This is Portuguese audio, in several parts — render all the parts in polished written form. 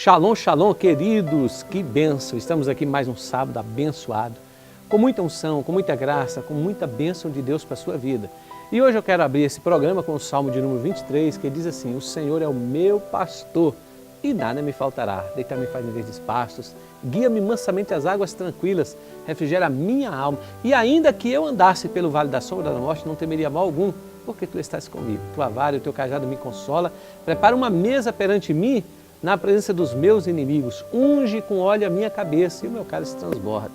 Shalom, shalom, queridos, que bênção! Estamos aqui mais um sábado abençoado, com muita unção, com muita graça, com muita bênção de Deus para a sua vida. E hoje eu quero abrir esse programa com o Salmo de número 23, que diz assim: o Senhor é o meu pastor e nada me faltará. Deitar-me faz em verdes pastos, guia-me mansamente às águas tranquilas, refrigera a minha alma. E ainda que eu andasse pelo vale da sombra da morte, não temeria mal algum, porque Tu estás comigo. Tua vara e o Teu cajado me consola. Prepara uma mesa perante mim, na presença dos meus inimigos. Unge com óleo a minha cabeça e o meu cálice transborda.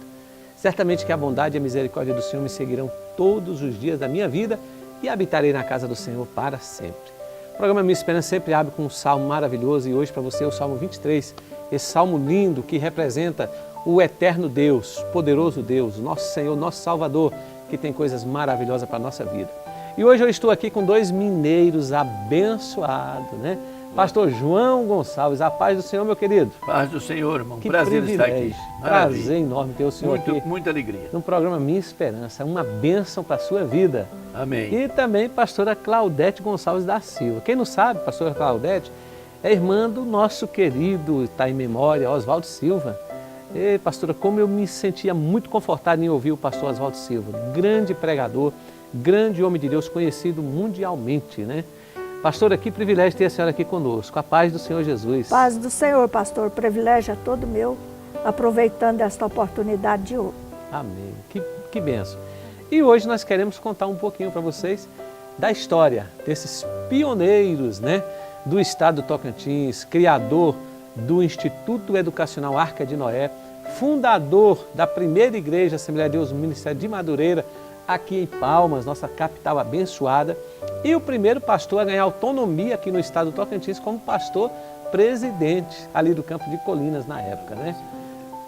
Certamente que a bondade e a misericórdia do Senhor me seguirão todos os dias da minha vida e habitarei na casa do Senhor para sempre. O programa Minha Esperança sempre abre com um salmo maravilhoso e hoje para você é o Salmo 23, esse salmo lindo que representa o eterno Deus, poderoso Deus, nosso Senhor, nosso Salvador, que tem coisas maravilhosas para a nossa vida. E hoje eu estou aqui com dois mineiros abençoados, né? Pastor João Gonçalves, a paz do Senhor, meu querido. Paz do Senhor, irmão. Que prazer estar aqui. Prazer enorme ter o Senhor aqui. Muita alegria. No programa Minha Esperança, uma bênção para a sua vida. Amém. E também pastora Claudete Gonçalves da Silva. Quem não sabe, pastora Claudete é irmã do nosso querido, está em memória, Oswaldo Silva. E, pastora, como eu me sentia muito confortado em ouvir o pastor Oswaldo Silva, grande pregador, grande homem de Deus, conhecido mundialmente, né? Pastora, que privilégio ter a senhora aqui conosco. A paz do Senhor Jesus. Paz do Senhor, pastor. O privilégio é todo meu, aproveitando esta oportunidade de hoje. Amém. Que benção. E hoje nós queremos contar um pouquinho para vocês da história desses pioneiros, né, do estado do Tocantins, criador do Instituto Educacional Arca de Noé, fundador da primeira igreja Assembleia de Deus no Ministério de Madureira, aqui em Palmas, nossa capital abençoada, e o primeiro pastor a ganhar autonomia aqui no estado do Tocantins como pastor presidente ali do Campo de Colinas na época, né?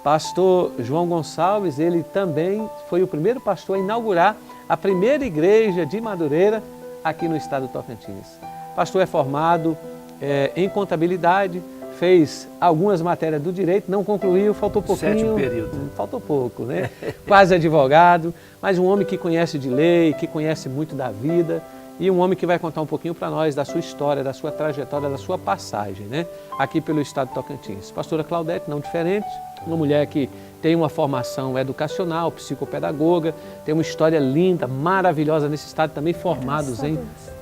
Pastor João Gonçalves, ele também foi o primeiro pastor a inaugurar a primeira igreja de Madureira aqui no estado do Tocantins. Pastor é formado em contabilidade, fez algumas matérias do direito, não concluiu, faltou pouquinho. 7º período. Faltou pouco, né? Quase advogado, mas um homem que conhece de lei, que conhece muito da vida e um homem que vai contar um pouquinho para nós da sua história, da sua trajetória, da sua passagem, né? Aqui pelo estado de Tocantins. Pastora Claudete, não diferente, uma mulher que tem uma formação educacional, psicopedagoga, tem uma história linda, maravilhosa nesse estado, também formados em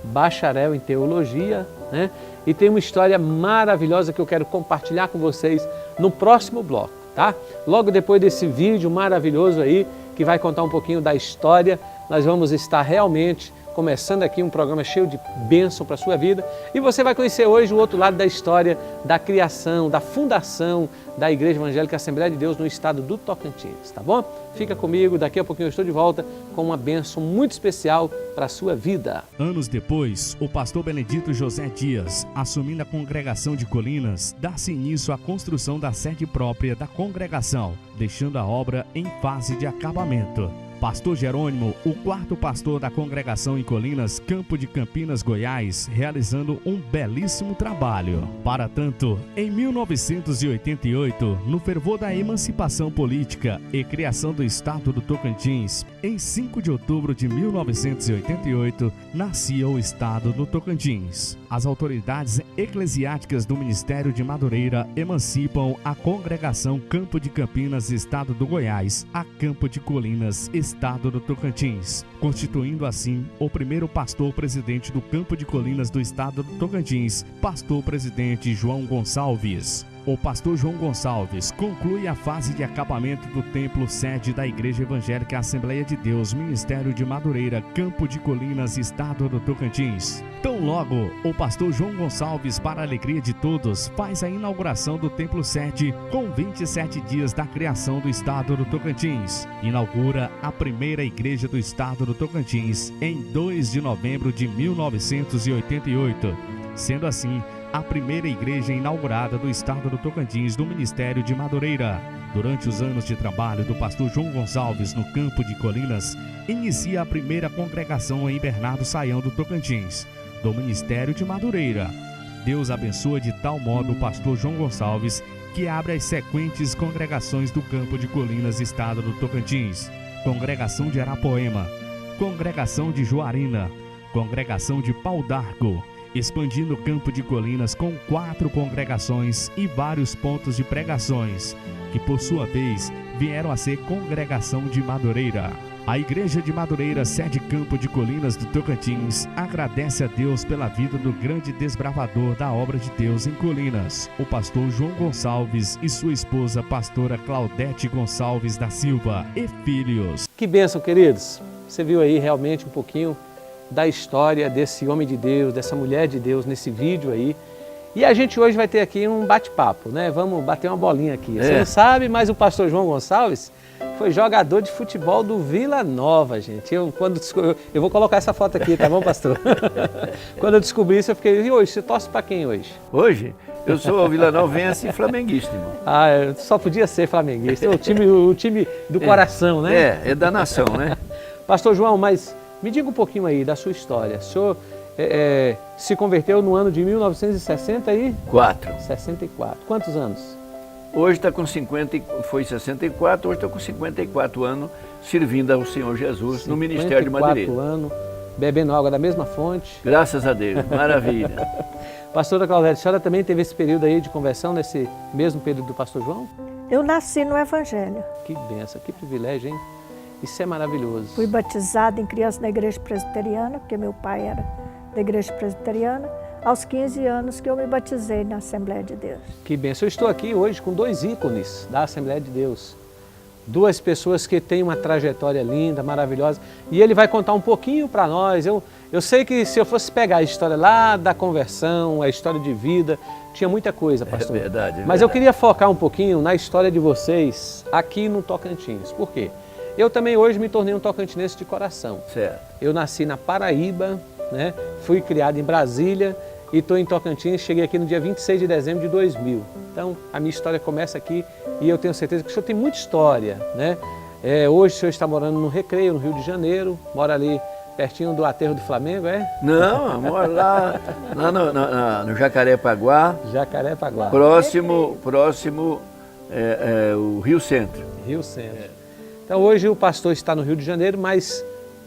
bacharel em teologia, né? E tem uma história maravilhosa que eu quero compartilhar com vocês no próximo bloco, tá? Logo depois desse vídeo maravilhoso aí, que vai contar um pouquinho da história, nós vamos estar realmente começando aqui um programa cheio de bênção para a sua vida. E você vai conhecer hoje o outro lado da história da criação, da fundação da Igreja Evangélica Assembleia de Deus no estado do Tocantins, tá bom? Fica comigo, daqui a pouquinho eu estou de volta com uma bênção muito especial para a sua vida. Anos depois, o pastor Benedito José Dias, assumindo a congregação de Colinas, dá-se início à construção da sede própria da congregação, deixando a obra em fase de acabamento. Pastor Jerônimo, o quarto pastor da congregação em Colinas, Campo de Campinas, Goiás, realizando um belíssimo trabalho. Para tanto, em 1988, no fervor da emancipação política e criação do estado do Tocantins, em 5 de outubro de 1988, nascia o estado do Tocantins. As autoridades eclesiásticas do Ministério de Madureira emancipam a congregação Campo de Campinas, estado do Goiás, a Campo de Colinas, estado do Tocantins, constituindo assim o primeiro pastor presidente do Campo de Colinas do estado do Tocantins, pastor presidente João Gonçalves. O pastor João Gonçalves conclui a fase de acabamento do templo sede da Igreja Evangélica Assembleia de Deus, Ministério de Madureira, Campo de Colinas, estado do Tocantins. Tão logo, o pastor João Gonçalves, para a alegria de todos, faz a inauguração do templo sede com 27 dias da criação do estado do Tocantins. Inaugura a primeira igreja do estado do Tocantins em 2 de novembro de 1988. Sendo assim, a primeira igreja inaugurada do estado do Tocantins do Ministério de Madureira. Durante os anos de trabalho do pastor João Gonçalves no Campo de Colinas, inicia a primeira congregação em Bernardo Saião do Tocantins, do Ministério de Madureira. Deus abençoa de tal modo o pastor João Gonçalves, que abre as sequentes congregações do Campo de Colinas, estado do Tocantins: Congregação de Arapoema, Congregação de Juarina, Congregação de Pau d'Arco, expandindo o campo de Colinas com 4 congregações e vários pontos de pregações, que por sua vez vieram a ser Congregação de Madureira. A Igreja de Madureira, sede Campo de Colinas do Tocantins, agradece a Deus pela vida do grande desbravador da obra de Deus em Colinas, o pastor João Gonçalves e sua esposa, pastora Claudete Gonçalves da Silva e filhos. Que bênção, queridos! Você viu aí realmente um pouquinho da história desse homem de Deus, dessa mulher de Deus nesse vídeo aí. E a gente hoje vai ter aqui um bate-papo, né? Vamos bater uma bolinha aqui. Você não sabe, mas o pastor João Gonçalves foi jogador de futebol do Vila Nova, gente. Eu vou colocar essa foto aqui, tá bom, pastor? Quando eu descobri isso, eu fiquei, e hoje, você torce para quem hoje? Hoje? Eu sou Vila Novense e flamenguista, irmão. Ah, só podia ser flamenguista, o time do coração, né? É da nação, né? Pastor João, mas me diga um pouquinho aí da sua história. O senhor se converteu no ano de 1964. 64. Quantos anos? Hoje está com 50, foi 64, hoje está com 54 anos servindo ao Senhor Jesus no Ministério de Madureira. 54 anos, bebendo água da mesma fonte. Graças a Deus, maravilha. Pastora Claudete, a senhora também teve esse período aí de conversão, nesse mesmo período do pastor João? Eu nasci no Evangelho. Que bênção, que privilégio, hein? Isso é maravilhoso. Fui batizada em criança na igreja presbiteriana, porque meu pai era da igreja presbiteriana. Aos 15 anos que eu me batizei na Assembleia de Deus. Que bênção. Eu estou aqui hoje com 2 ícones da Assembleia de Deus. 2 pessoas que têm uma trajetória linda, maravilhosa. E ele vai contar um pouquinho para nós. Eu sei que se eu fosse pegar a história lá da conversão, a história de vida, tinha muita coisa, pastor. É verdade. Mas eu queria focar um pouquinho na história de vocês aqui no Tocantins. Por quê? Eu também hoje me tornei um tocantinense de coração. Certo. Eu nasci na Paraíba, né? Fui criado em Brasília e estou em Tocantins. Cheguei aqui no dia 26 de dezembro de 2000. Então, a minha história começa aqui e eu tenho certeza que o senhor tem muita história, né? Hoje o senhor está morando no Recreio, no Rio de Janeiro, mora ali pertinho do aterro do Flamengo, é? Não, eu moro lá no Jacarepaguá. Jacarepaguá. Próximo o Rio Centro. Rio Centro. Então hoje o pastor está no Rio de Janeiro, mas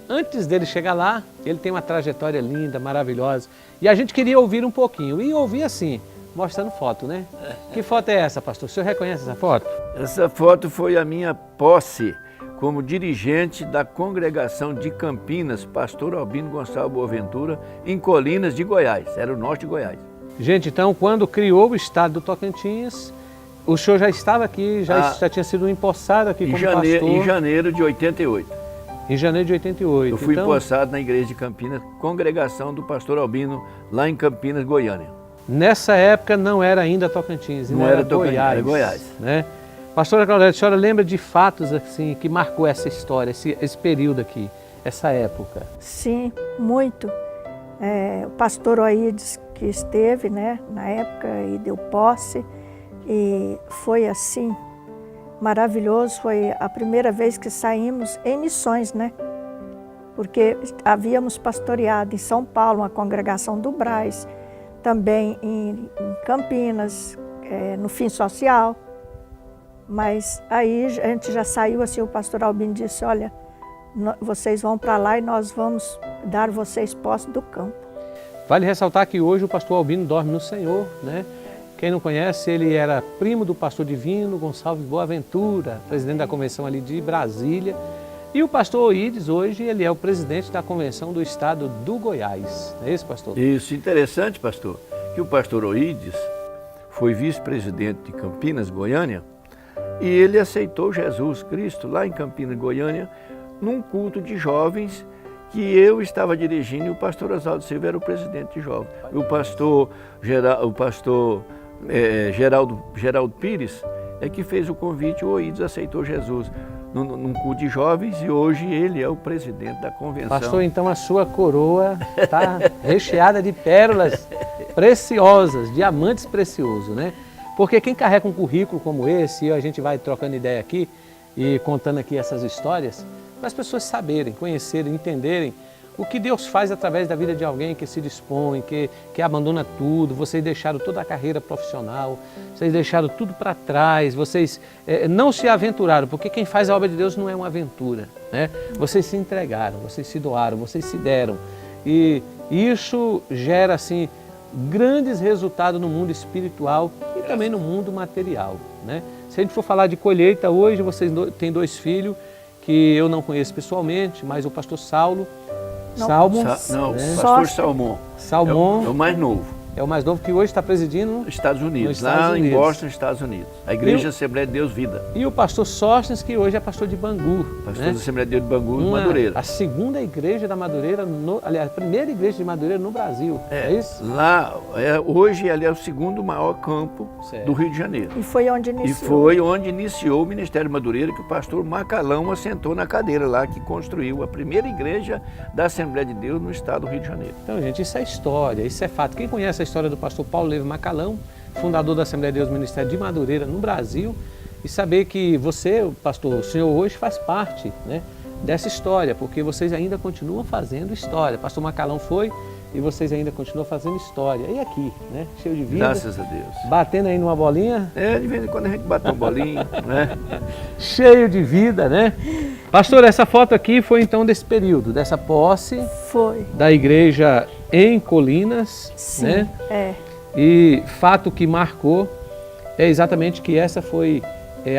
antes dele chegar lá, ele tem uma trajetória linda, maravilhosa. E a gente queria ouvir um pouquinho. E ouvir assim, mostrando foto, né? Que foto é essa, pastor? O senhor reconhece essa foto? Essa foto foi a minha posse como dirigente da congregação de Campinas, pastor Albino Gonçalves Boaventura, em Colinas de Goiás. Era o norte de Goiás. Gente, então quando criou o estado do Tocantins, o senhor já estava aqui, já tinha sido empossado aqui como pastor? Em janeiro de 88. Em janeiro de 88. Eu fui empossado na igreja de Campinas, congregação do pastor Albino, lá em Campinas, Goiânia. Nessa época não era ainda Tocantins, não era Tocantins, era Goiás. Né? Pastora Claudete, a senhora lembra de fatos assim, que marcou essa história, esse período aqui, essa época? Sim, muito. O pastor Oídes que esteve, né, na época e deu posse, e foi assim, maravilhoso. Foi a primeira vez que saímos em missões, né? Porque havíamos pastoreado em São Paulo, uma congregação do Brás, também em Campinas, no Fim Social. Mas aí a gente já saiu assim, o pastor Albino disse, olha, vocês vão para lá e nós vamos dar vocês posse do campo. Vale ressaltar que hoje o pastor Albino dorme no Senhor, né? Quem não conhece, ele era primo do pastor Divino Gonçalves Boaventura, presidente da convenção ali de Brasília. E o pastor Oídes, hoje, ele é o presidente da convenção do estado do Goiás. Não é isso, pastor? Isso, interessante, pastor, que o pastor Oídes foi vice-presidente de Campinas, Goiânia, e ele aceitou Jesus Cristo lá em Campinas, Goiânia, num culto de jovens que eu estava dirigindo e o pastor Oswaldo Silva era o presidente de jovens. O pastor Geraldo Pires é que fez o convite, o Oídes aceitou Jesus num culto de jovens e hoje ele é o presidente da convenção. Pastor, então a sua coroa está recheada de pérolas preciosas, diamantes preciosos, né? Porque quem carrega um currículo como esse, e a gente vai trocando ideia aqui e contando aqui essas histórias, para as pessoas saberem, conhecerem, entenderem o que Deus faz através da vida de alguém que se dispõe, que abandona tudo. Vocês deixaram toda a carreira profissional, vocês deixaram tudo para trás, vocês não se aventuraram, porque quem faz a obra de Deus não é uma aventura, né? Vocês se entregaram, vocês se doaram, vocês se deram. E E isso gera assim grandes resultados no mundo espiritual e também no mundo material, né? Se a gente for falar de colheita, hoje vocês têm 2 filhos que eu não conheço pessoalmente, mas o pastor Saulo, Salmon, Não, né? pastor Salmon. Salmon É o mais novo. é o mais novo que hoje está presidindo Estados Unidos, nos Estados lá Unidos. em Boston, Estados Unidos. A Igreja Assembleia de Deus Vida. E o pastor Sóstenes, que hoje é pastor de Bangu. Pastor né? da Assembleia de Deus de Bangu, Madureira. A segunda igreja da Madureira, aliás, a primeira igreja de Madureira no Brasil. É isso? Lá, hoje, ali é o segundo maior campo Certo. do Rio de Janeiro. E foi onde E iniciou. foi onde iniciou o Ministério Madureira, que o pastor Macalão assentou na cadeira lá, que construiu a primeira igreja da Assembleia de Deus no estado do Rio de Janeiro. Então, gente, isso é história, isso é fato. Quem conhece a história do pastor Paulo Levi Macalão, fundador da Assembleia de Deus Ministério de Madureira no Brasil, e saber que você, pastor, o senhor hoje faz parte, né, dessa história, porque vocês ainda continuam fazendo história. Pastor Macalão foi e vocês ainda continuam fazendo história. E aqui, né, cheio de vida. Graças a Deus. Batendo aí numa bolinha. De vez em quando a gente bate uma bolinha, né? Cheio de vida, né? Pastor, essa foto aqui foi então desse período, dessa posse Foi. da igreja em Colinas, Sim, né? é. E fato que marcou é exatamente que essa foi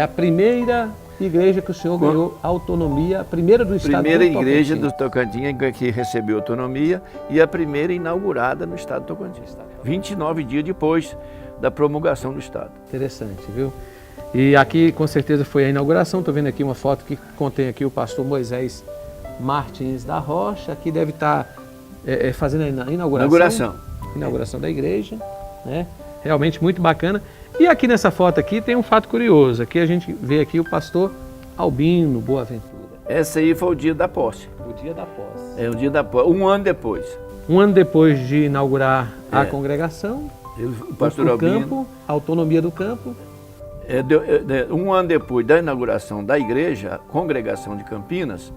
a primeira igreja que o senhor ganhou autonomia, a primeira do estado Primeira do igreja Tocantins. do Tocantins que recebeu autonomia e a primeira inaugurada no estado do Tocantins. 29 dias depois da promulgação do estado. Interessante, viu? E aqui com certeza foi a inauguração. Estou vendo aqui uma foto que contém aqui o pastor Moisés Martins da Rocha, que deve estar fazendo a inauguração da igreja, né? Realmente muito bacana. E aqui nessa foto aqui tem um fato curioso. Aqui a gente vê aqui o pastor Albino Boaventura. Essa aí foi o dia da posse. O dia da posse. É o dia da posse, um ano depois. Um ano depois de inaugurar a congregação, O pastor o Albino, campo, a autonomia do campo. um ano depois da inauguração da igreja, a congregação de Campinas,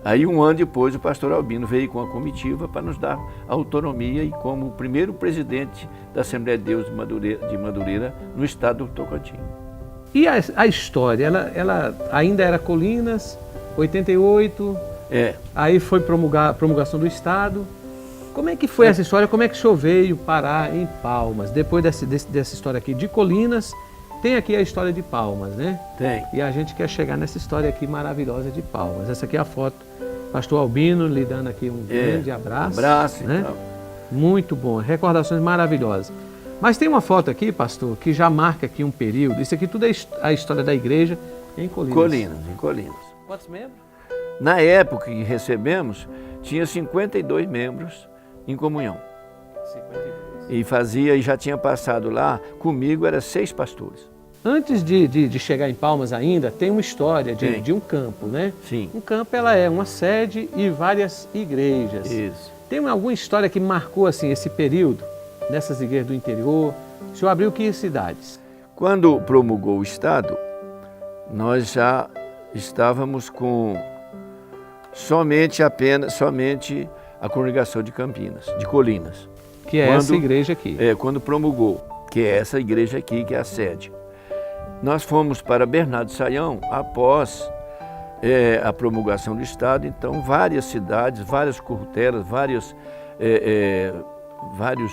aí um ano depois o pastor Albino veio com a comitiva para nos dar autonomia e como o primeiro presidente da Assembleia de Deus de Madureira no estado do Tocantins. E a história, ela ainda era Colinas, 88, aí foi promulgação do estado. Como é que foi essa história? Como é que o senhor veio parar em Palmas? Depois dessa história aqui de Colinas, tem aqui a história de Palmas, né? Tem. E a gente quer chegar nessa história aqui maravilhosa de Palmas. Essa aqui é a foto, pastor Albino lhe dando aqui um grande abraço. Abraço, né? então. Muito bom, recordações maravilhosas. Mas tem uma foto aqui, pastor, que já marca aqui um período. Isso aqui tudo é a história da igreja em Colinas. Em Colinas. Quantos membros? Na época que recebemos, tinha 52 membros em comunhão. 52. E já tinha passado lá, comigo eram 6 pastores. Antes de chegar em Palmas ainda, tem uma história de um campo, né? Sim. Um campo, ela é uma sede e várias igrejas. Isso. Tem alguma história que marcou assim esse período, nessas igrejas do interior? O senhor abriu que cidades? Quando promulgou o estado, nós já estávamos com somente a congregação de Campinas, de Colinas. Que é essa igreja aqui. Quando promulgou, que é essa igreja aqui, que é a sede. Nós fomos para Bernardo Saião após a promulgação do estado, então várias cidades, várias curtelas, vários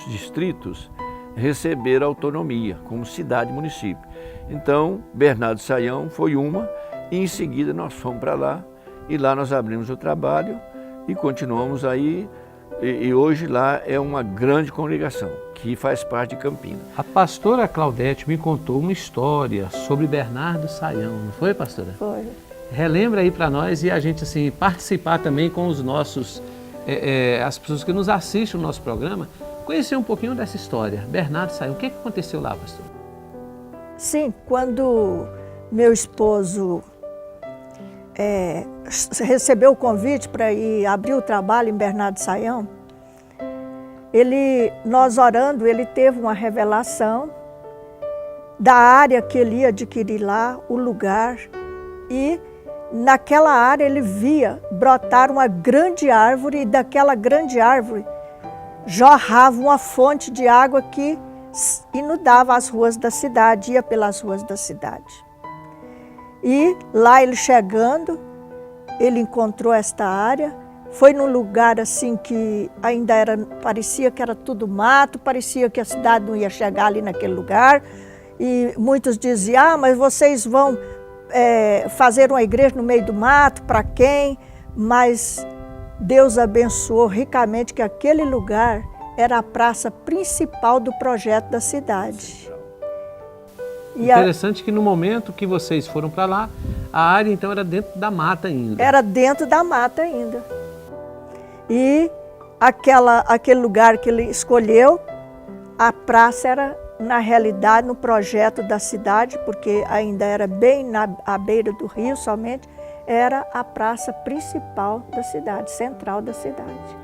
distritos receberam autonomia como cidade e município. Então, Bernardo Saião foi uma, e em seguida nós fomos para lá, e lá nós abrimos o trabalho e continuamos aí, e hoje lá é uma grande congregação, que faz parte de Campinas. A pastora Claudete me contou uma história sobre Bernardo Saião, não foi, pastora? Foi. Relembra aí para nós e a gente assim participar também com os nossos, as pessoas que nos assistem no nosso programa, conhecer um pouquinho dessa história. Bernardo Saião, o que aconteceu lá, pastor? Sim, quando meu esposo recebeu o convite para ir abrir o trabalho em Bernardo Saião, nós orando, ele teve uma revelação da área que ele ia adquirir lá, o lugar, e naquela área ele via brotar uma grande árvore, e daquela grande árvore jorrava uma fonte de água que inundava as ruas da cidade, ia pelas ruas da cidade. E lá ele chegando, ele encontrou esta área, Foi num lugar assim que ainda parecia que era tudo mato, parecia que a cidade não ia chegar ali naquele lugar. E muitos diziam, mas vocês vão fazer uma igreja no meio do mato, para quem? Mas Deus abençoou ricamente que aquele lugar era a praça principal do projeto da cidade. Interessante que no momento que vocês foram para lá, a área então era dentro da mata ainda. Era dentro da mata ainda. E aquele lugar que ele escolheu, a praça era, na realidade, no projeto da cidade, porque ainda era bem à beira do rio somente, era a praça principal da cidade, central da cidade.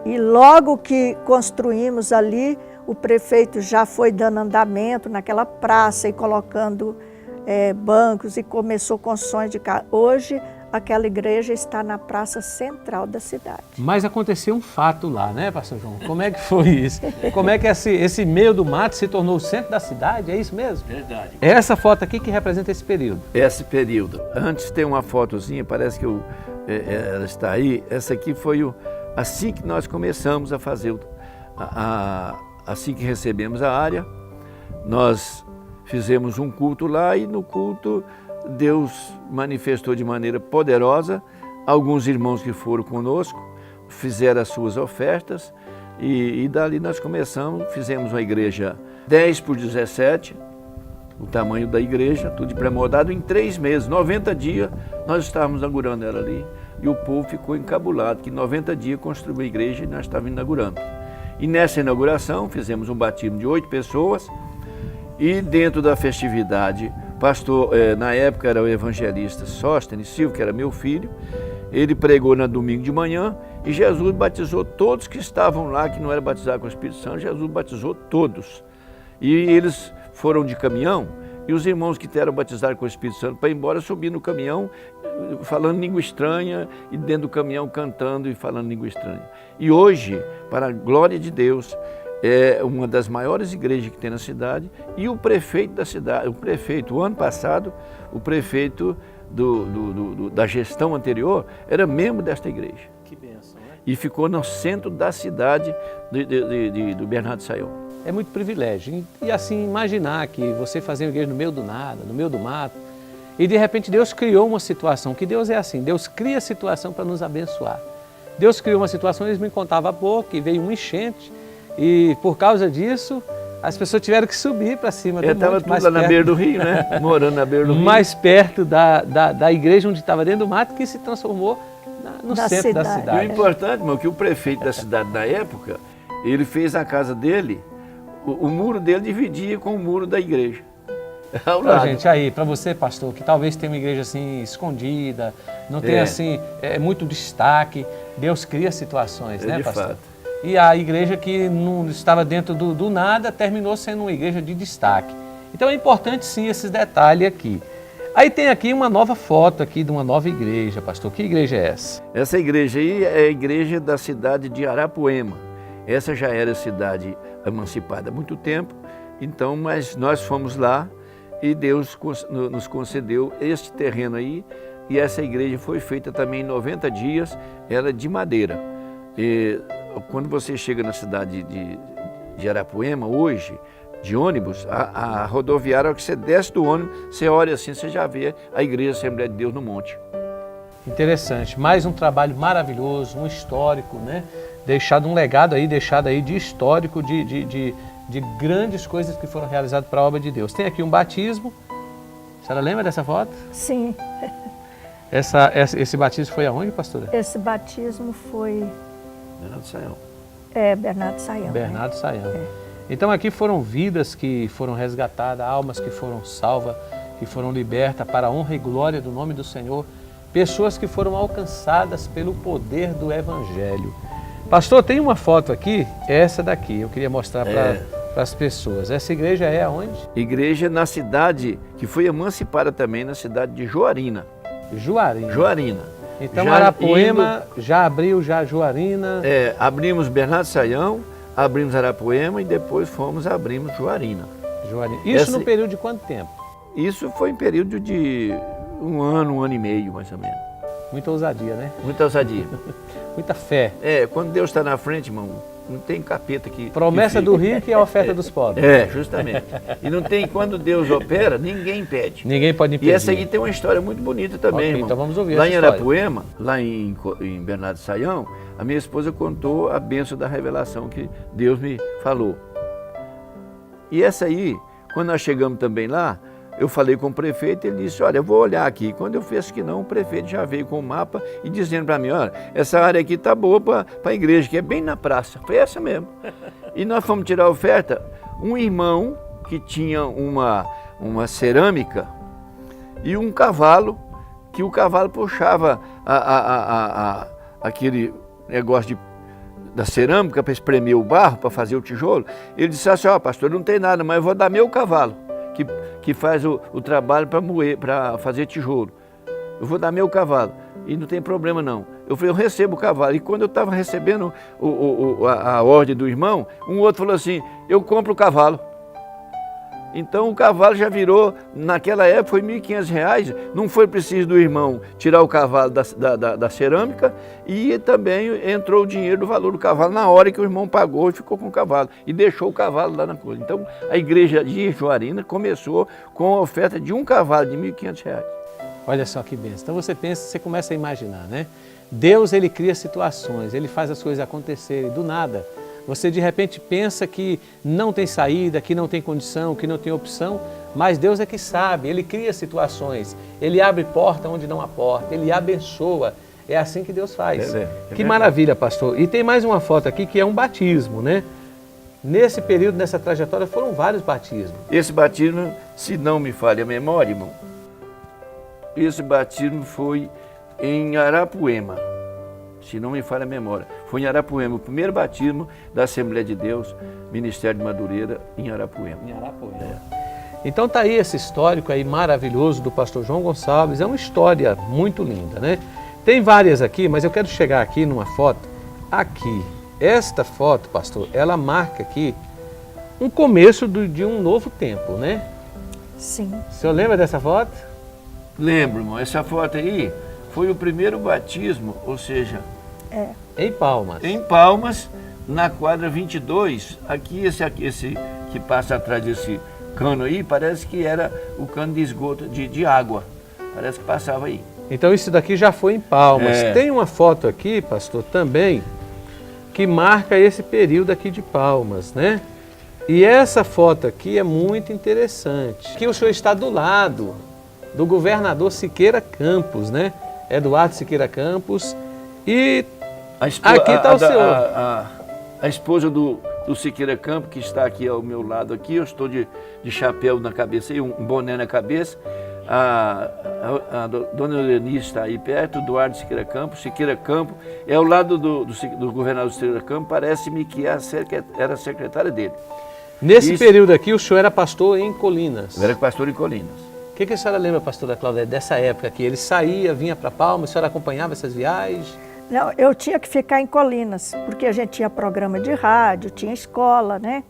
E logo que construímos ali, o prefeito já foi dando andamento naquela praça e colocando bancos e começou construções de casa. Hoje, aquela igreja está na praça central da cidade. Mas aconteceu um fato lá, né, pastor João? Como é que foi isso? Como é que esse meio do mato se tornou o centro da cidade? É isso mesmo? Verdade. É essa foto aqui que representa esse período. Esse período. Antes tem uma fotozinha, parece que ela está aí. Essa aqui foi assim que nós começamos a fazer, assim que recebemos a área, nós fizemos um culto lá e no culto Deus manifestou de maneira poderosa. Alguns irmãos que foram conosco fizeram as suas ofertas e dali nós começamos, fizemos uma igreja 10 por 17, o tamanho da igreja, tudo pré-moldado, em 3 meses, 90 dias, nós estávamos inaugurando ela ali e o povo ficou encabulado, que em 90 dias construiu a igreja e nós estávamos inaugurando. E nessa inauguração fizemos um batismo de 8 pessoas e dentro da festividade, pastor, na época era o evangelista Sóstenes Silva, que era meu filho, ele pregou no domingo de manhã e Jesus batizou todos que estavam lá, que não eram batizados com o Espírito Santo, Jesus batizou todos. E eles foram de caminhão e os irmãos que eram batizados com o Espírito Santo para ir embora subiram no caminhão, falando língua estranha e dentro do caminhão cantando e falando língua estranha. E hoje, para a glória de Deus, é uma das maiores igrejas que tem na cidade e o prefeito da cidade, o ano passado, o prefeito da gestão anterior era membro desta igreja. Que bênção, né? E ficou no centro da cidade do Bernardo Sayão. É muito privilégio. E assim, imaginar que você fazia uma igreja no meio do nada, no meio do mato, e de repente Deus criou uma situação, que Deus é assim, Deus cria a situação para nos abençoar. Deus criou uma situação, eles me contavam há pouco, que veio uma enchente, e por causa disso, as pessoas tiveram que subir para cima do monte. Estava tudo lá na beira do rio, né? Morando na beira do rio. Mais perto da igreja onde estava dentro do mato, que se transformou no centro da cidade. E o importante, irmão, que o prefeito da cidade na época, ele fez a casa dele, o muro dele dividia com o muro da igreja. Ao lado. Gente, aí, para você, pastor, que talvez tenha uma igreja assim escondida, não tenha assim muito destaque, Deus cria situações, né, pastor? Fato. E a igreja que não estava dentro do nada terminou sendo uma igreja de destaque. Então é importante sim esses detalhes aqui. Aí tem aqui uma nova foto aqui de uma nova igreja, pastor. Que igreja é essa? Essa igreja aí é a igreja da cidade de Arapuema. Essa já era cidade emancipada há muito tempo, então, mas nós fomos lá e Deus nos concedeu este terreno aí e essa igreja foi feita também em 90 dias, ela é de madeira. E quando você chega na cidade de Arapuema, hoje, de ônibus, a rodoviária, que você desce do ônibus, você olha assim, você já vê a Igreja Assembleia de Deus no monte. Interessante, mais um trabalho maravilhoso, um histórico, né? Deixado um legado aí, de histórico, de grandes coisas que foram realizadas para a obra de Deus. Tem aqui um batismo, a senhora lembra dessa foto? Sim. Esse batismo foi aonde, pastora? Esse batismo foi... Bernardo Sayão. Bernardo Sayão. Bernardo Sayão. Então aqui foram vidas que foram resgatadas, almas que foram salvas, que foram libertas para a honra e glória do nome do Senhor, pessoas que foram alcançadas pelo poder do Evangelho. Pastor, tem uma foto aqui, essa daqui, eu queria mostrar para as pessoas. Essa igreja é aonde? Igreja na cidade, que foi emancipada também, na cidade de Juarina. Juarina. Então Arapuema já abriu Juarina. Abrimos Bernardo Sayão, abrimos Arapuema e depois abrimos Juarina. Isso no período de quanto tempo? Isso foi em período de um ano e meio, mais ou menos. Muita ousadia, né? Muita ousadia. Muita fé. Quando Deus está na frente, irmão, não tem capeta que... Promessa que do rico e a oferta dos pobres. Justamente. E não tem, quando Deus opera, ninguém impede. Ninguém pode impedir. E essa aí tem uma história muito bonita também, irmão. Então vamos ouvir lá essa em história. Arapuema, lá em Bernardo de Saião, a minha esposa contou a bênção da revelação que Deus me falou. E essa aí, quando nós chegamos também lá, eu falei com o prefeito, ele disse, olha, eu vou olhar aqui. Quando eu fiz que não, o prefeito já veio com o mapa e dizendo para mim, olha, essa área aqui tá boa para a igreja, que é bem na praça. Foi essa mesmo. E nós fomos tirar a oferta, um irmão que tinha uma cerâmica e um cavalo, que o cavalo puxava aquele negócio da cerâmica para espremer o barro, para fazer o tijolo. Ele disse assim, ó, pastor, não tem nada, mas eu vou dar meu cavalo, que faz o trabalho para moer, para fazer tijolo. Eu vou dar meu cavalo e não tem problema não. Eu falei, eu recebo o cavalo. E quando eu estava recebendo a ordem do irmão, um outro falou assim, eu compro o cavalo. Então o cavalo já virou, naquela época foi R$ 1.500, não foi preciso do irmão tirar o cavalo da cerâmica e também entrou o dinheiro do valor do cavalo na hora que o irmão pagou e ficou com o cavalo e deixou o cavalo lá na coisa. Então a igreja de Juarina começou com a oferta de um cavalo de R$ 1.500. Olha só que bênção. Então você pensa, você começa a imaginar, né? Deus, ele cria situações, ele faz as coisas acontecerem do nada. Você de repente pensa que não tem saída, que não tem condição, que não tem opção, mas Deus é que sabe, Ele cria situações, Ele abre porta onde não há porta, Ele abençoa, é assim que Deus faz. Que maravilha, pastor. E tem mais uma foto aqui que é um batismo, né? Nesse período, nessa trajetória, foram vários batismos. Esse batismo, se não me falha a memória, irmão, esse batismo foi em Arapuema. Se não me falha a memória, foi em Arapuema, o primeiro batismo da Assembleia de Deus, Ministério de Madureira, em Arapuema. Em Arapuema. Então tá aí esse histórico aí maravilhoso do pastor João Gonçalves, é uma história muito linda, né? Tem várias aqui, mas eu quero chegar aqui numa foto, aqui. Esta foto, pastor, ela marca aqui um começo de um novo tempo, né? Sim. O senhor lembra dessa foto? Lembro, irmão, essa foto aí foi o primeiro batismo, ou seja, em Palmas. Em Palmas, na quadra 22, aqui esse que passa atrás desse cano aí, parece que era o cano de esgoto de água, parece que passava aí. Então isso daqui já foi em Palmas. Tem uma foto aqui, pastor, também, que marca esse período aqui de Palmas, né? E essa foto aqui é muito interessante, que o senhor está do lado do governador Siqueira Campos, né? Eduardo Siqueira Campos, e aqui está o senhor. A esposa do Siqueira Campos, que está aqui ao meu lado aqui, eu estou de chapéu na cabeça e um boné na cabeça. A dona Eunice está aí perto, Eduardo Siqueira Campos é ao lado do governador Siqueira Campos, parece-me que era a secretária dele. Nesse período aqui, o senhor era pastor em Colinas. Eu era pastor em Colinas. O que a senhora lembra, pastora Cláudia, dessa época que ele saía, vinha para Palmas, a senhora acompanhava essas viagens? Não, eu tinha que ficar em Colinas, porque a gente tinha programa de rádio, tinha escola, né?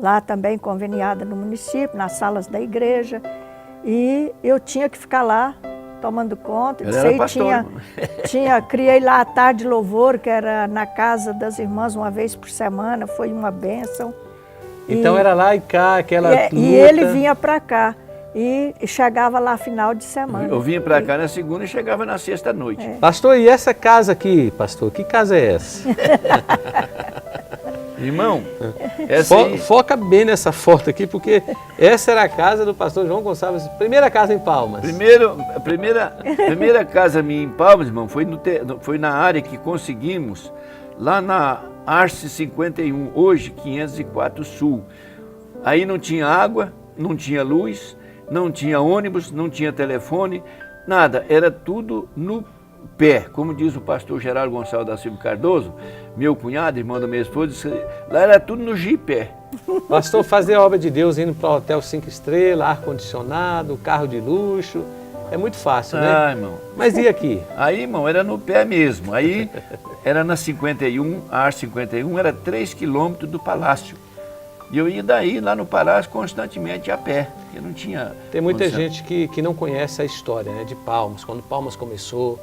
Lá também conveniada no município, nas salas da igreja. E eu tinha que ficar lá, tomando conta. Eu era pastor. Criei lá a tarde de louvor, que era na casa das irmãs uma vez por semana, foi uma bênção. Então era lá e cá, aquela luta. E ele vinha para cá. E chegava lá final de semana. Eu vinha para cá na segunda e chegava na sexta noite. Pastor, e essa casa aqui, pastor? Que casa é essa? Irmão, essa aí... Foca bem nessa foto aqui, porque essa era a casa do pastor João Gonçalves, primeira casa em Palmas. A primeira casa minha em Palmas, irmão, foi na área que conseguimos, lá na Arce 51, hoje 504 Sul. Aí não tinha água, não tinha luz, não tinha ônibus, não tinha telefone, nada, era tudo no pé. Como diz o pastor Geraldo Gonçalves da Silva Cardoso, meu cunhado, irmão da minha esposa, lá era tudo no jipé. Pastor, fazer a obra de Deus indo para o hotel 5 estrelas, ar-condicionado, carro de luxo, é muito fácil, né? Irmão. Mas e aqui? Aí, irmão, era no pé mesmo. Aí era na 51, a Ar 51, era 3 quilômetros do palácio. E eu ia daí, lá no palácio, constantemente a pé, porque não tinha... Tem muita gente que não conhece a história, né, de Palmas, quando Palmas começou,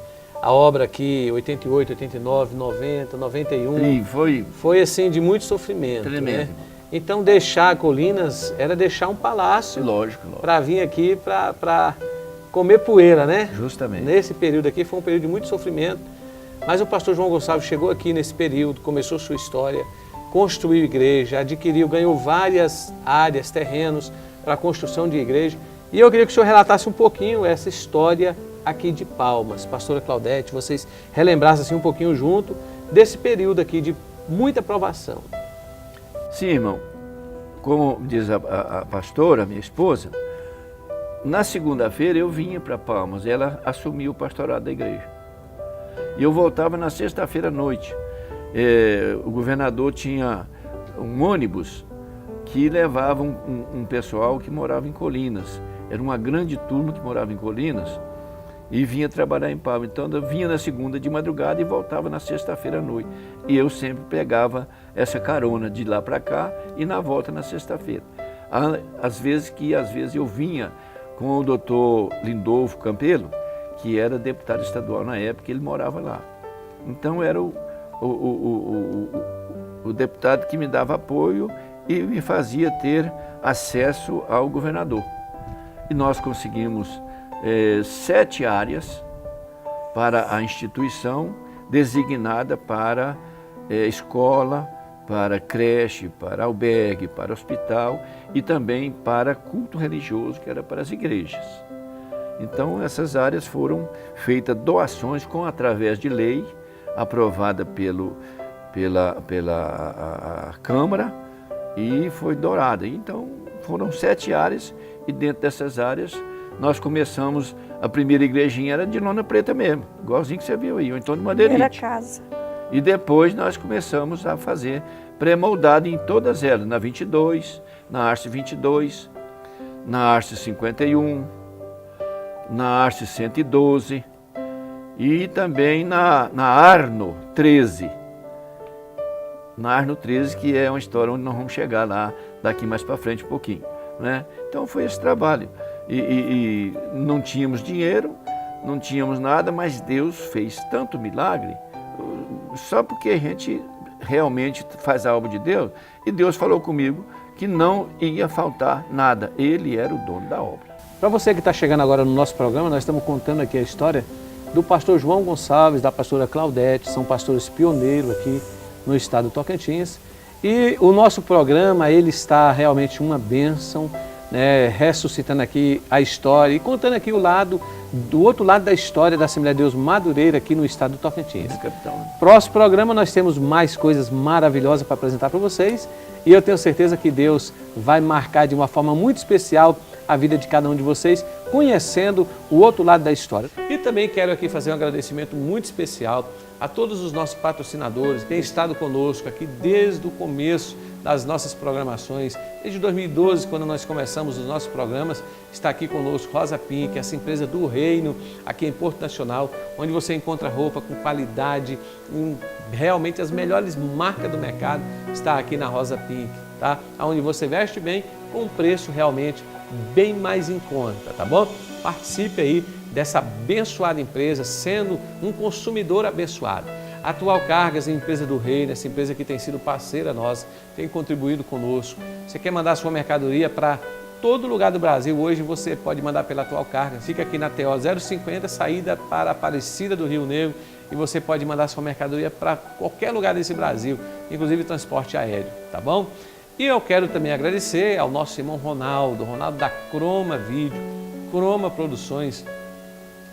a obra aqui, 88, 89, 90, 91. E foi assim, de muito sofrimento. tremendo. Né? Então, deixar Colinas era deixar um palácio Lógico. para vir aqui para comer poeira, né? Justamente. Nesse período aqui foi um período de muito sofrimento. Mas o pastor João Gonçalves chegou aqui nesse período, começou sua história, construiu igreja, adquiriu, ganhou várias áreas, terrenos para a construção de igreja. E eu queria que o senhor relatasse um pouquinho essa história aqui de Palmas. Pastora Claudete, vocês relembrassem assim, um pouquinho junto desse período aqui de muita provação. Sim, irmão. Como diz a pastora, minha esposa, na segunda-feira eu vinha para Palmas, ela assumiu o pastorado da igreja. E eu voltava na sexta-feira à noite. O governador tinha um ônibus que levava um pessoal que morava em Colinas. Era uma grande turma que morava em Colinas e vinha trabalhar em Palmas. Então eu vinha na segunda de madrugada e voltava na sexta-feira à noite. E eu sempre pegava essa carona de lá para cá e na volta na sexta-feira. Às vezes eu vinha com o doutor Lindolfo Campelo, que era deputado estadual na época, ele morava lá. Então era o deputado que me dava apoio e me fazia ter acesso ao governador. E nós conseguimos 7 áreas para a instituição designada para escola, para creche, para albergue, para hospital e também para culto religioso, que era para as igrejas. Então essas áreas foram feitas doações através de lei aprovada pela Câmara e foi dourada. Então foram 7 áreas e dentro dessas áreas nós começamos, a primeira igrejinha era de lona preta mesmo, igualzinho que você viu aí, ou então de madeirite. Primeira casa. E depois nós começamos a fazer pré-moldado em todas elas, na 22, na Arce 22, na Arce 51, na Arce 112 e também na Arno 13. Na Arno 13, que é uma história onde nós vamos chegar lá daqui mais para frente um pouquinho, né? Então foi esse trabalho. E não tínhamos dinheiro, não tínhamos nada, mas Deus fez tanto milagre, só porque a gente realmente faz a obra de Deus, e Deus falou comigo que não ia faltar nada, Ele era o dono da obra. Para você que está chegando agora no nosso programa, nós estamos contando aqui a história do pastor João Gonçalves, da pastora Claudete, são pastores pioneiros aqui no estado do Tocantins. E o nosso programa, ele está realmente uma bênção, né, ressuscitando aqui a história e contando aqui do outro lado da história da Assembleia de Deus Madureira aqui no estado do Tocantins. Próximo programa nós temos mais coisas maravilhosas para apresentar para vocês e eu tenho certeza que Deus vai marcar de uma forma muito especial a vida de cada um de vocês, conhecendo o outro lado da história. E também quero aqui fazer um agradecimento muito especial a todos os nossos patrocinadores que têm estado conosco aqui desde o começo das nossas programações. Desde 2012, quando nós começamos os nossos programas, está aqui conosco Rosa Pink, essa empresa do Reino, aqui em Porto Nacional, onde você encontra roupa com qualidade, realmente as melhores marcas do mercado, está aqui na Rosa Pink, tá? Onde você veste bem com um preço realmente bem mais em conta, tá bom? Participe aí dessa abençoada empresa, sendo um consumidor abençoado. A Atual Cargas, a empresa do Reino, essa empresa que tem sido parceira nossa, tem contribuído conosco. Você quer mandar sua mercadoria para todo lugar do Brasil, hoje você pode mandar pela Atual Cargas. Fica aqui na TO 050, saída para Aparecida do Rio Negro, e você pode mandar sua mercadoria para qualquer lugar desse Brasil, inclusive transporte aéreo, tá bom? E eu quero também agradecer ao nosso irmão Ronaldo da Croma Vídeo, Croma Produções,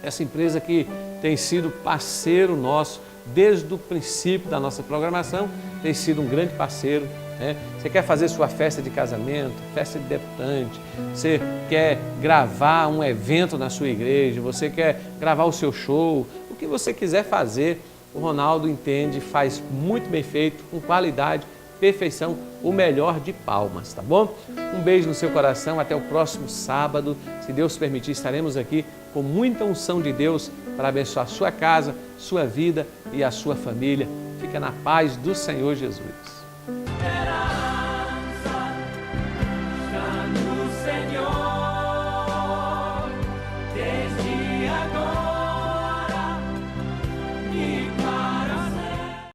essa empresa que tem sido parceiro nosso desde o princípio da nossa programação, tem sido um grande parceiro, né? Você quer fazer sua festa de casamento, festa de debutante, você quer gravar um evento na sua igreja, você quer gravar o seu show, o que você quiser fazer, o Ronaldo entende, faz muito bem feito, com qualidade, perfeição, o melhor de Palmas, tá bom? Um beijo no seu coração, até o próximo sábado, se Deus permitir, estaremos aqui com muita unção de Deus para abençoar a sua casa, sua vida e a sua família. Fica na paz do Senhor Jesus.